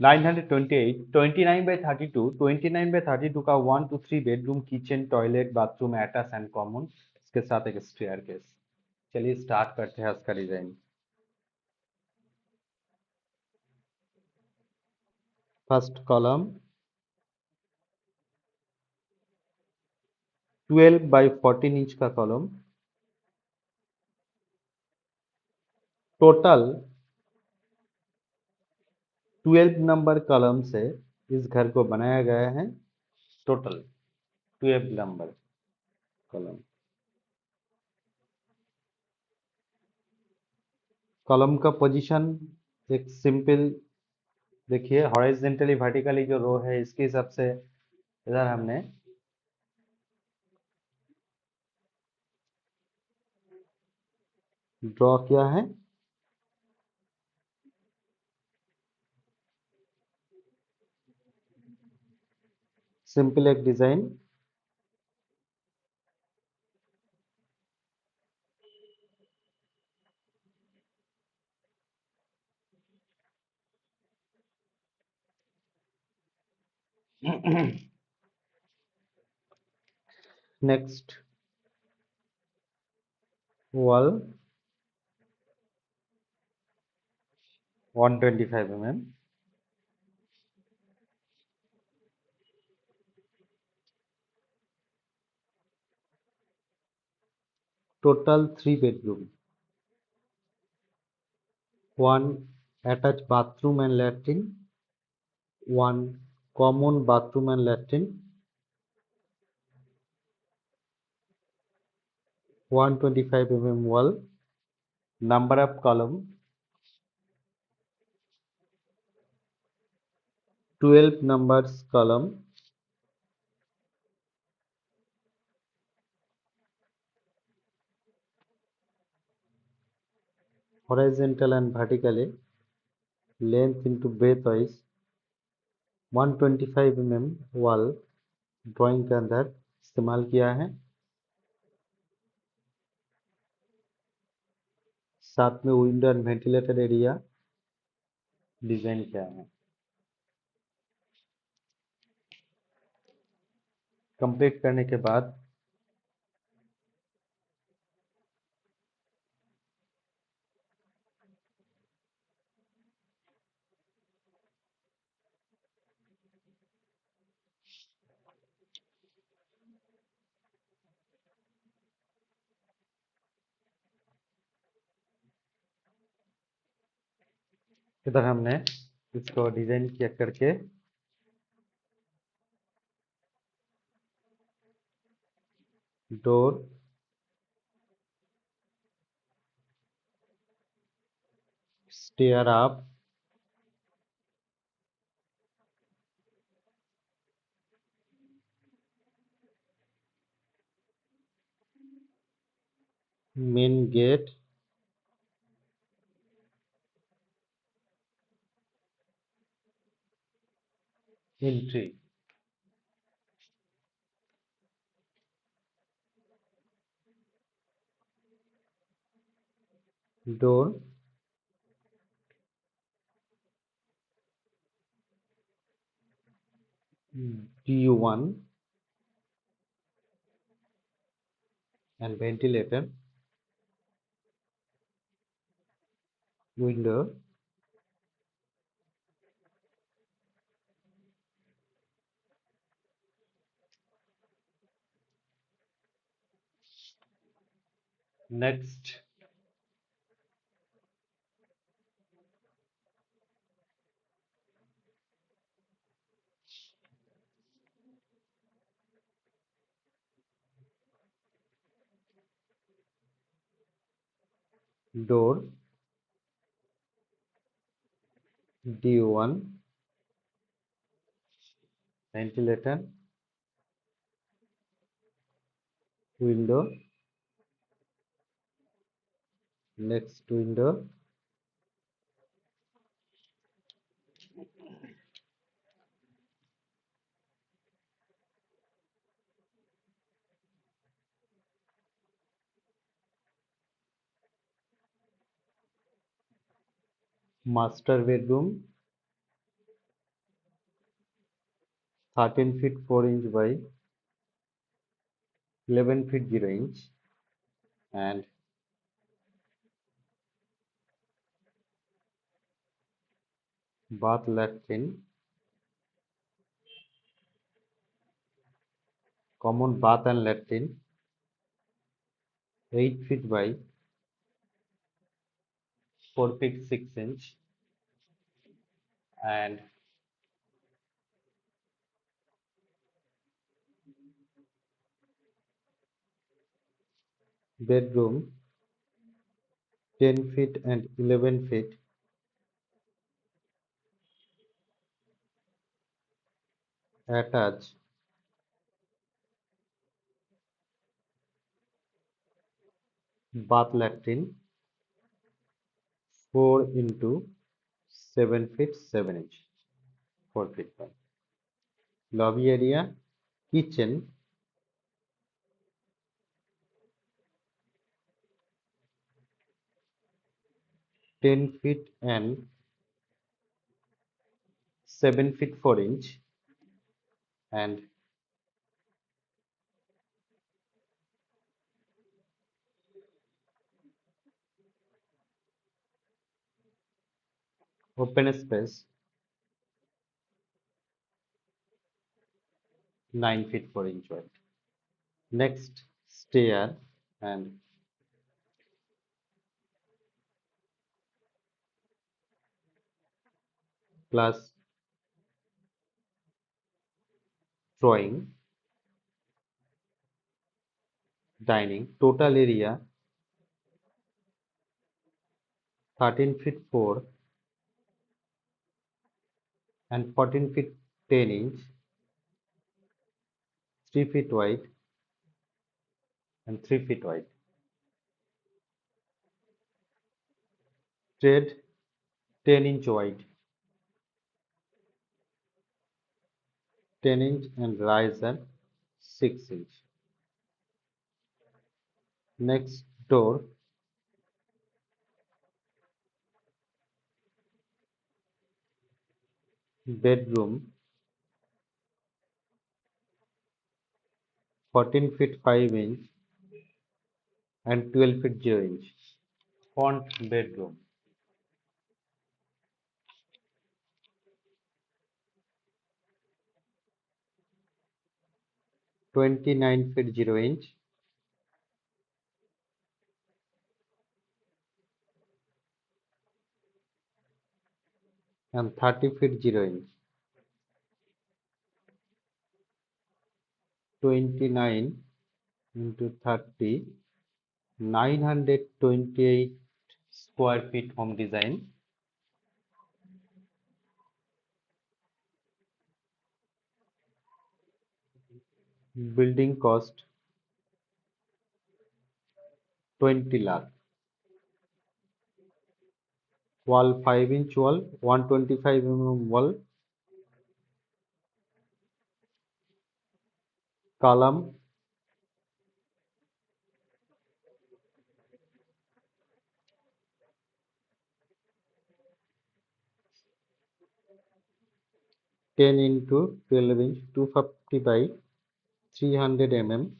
928 29/32 29/32 का 1 to 3 bedroom kitchen toilet bathroom attach and common, इसके साथ एक स्टेयरकेस। चलिए स्टार्ट करते हैं इसका डिजाइन। फर्स्ट कॉलम 12/14 इंच का कॉलम। टोटल 12 नंबर कॉलम से इस घर को बनाया गया है। Total 12 number column. कॉलम का पोजीशन एक सिंपल, देखिए हॉरिजॉन्टली वर्टिकली जो रो है इसके हिसाब से इधर हमने ड्रॉ किया है। सिंपल एक design. Next wall 125 mm। Total 3 bedroom, 1 attached bathroom and latrine, 1 common bathroom and latrine, 125 mm wall. Number of column 12 numbers column। Horizontal and vertically length into breadth wise 125 mm wall drawing के अंदर इस्तेमाल किया है। साथ में window and ventilated area design किया है। Complete करने के बाद इधर हमने इसको डिजाइन किया करके door, stair up, main gate, entry, door, DU1 and ventilator, window, next door, DU1, ventilator, window, next window, master bedroom, 13 feet 4 inch by 11 feet 0 inch, and bath latrine, common bath and latrine, 8 feet by 4 feet 6 inch, and bedroom 10 feet and 11 feet, attached bath latrine, 4 into 7 feet 7 inch, 4 feet by. Lobby area, kitchen 10 feet and 7 feet 4 inch, and open space 9 feet 4 inch wide. Next, stair and plus drawing, dining. Total area 13 feet 4 and 14 feet 10 inch, 3 feet wide and 3 feet wide. Trade 10 inch wide, 10 inch and rise at 6 inch. Next door, bedroom 14 feet 5 inch and 12 feet 0 inch. Front bedroom 29 feet 0 inch and 30 feet 0 inch. 29 into 30, 928 square feet home design. Building cost 20 lakh. Wall 5 inch wall, 125 wall, column 10 into 12 inch, 250 by 300 mm.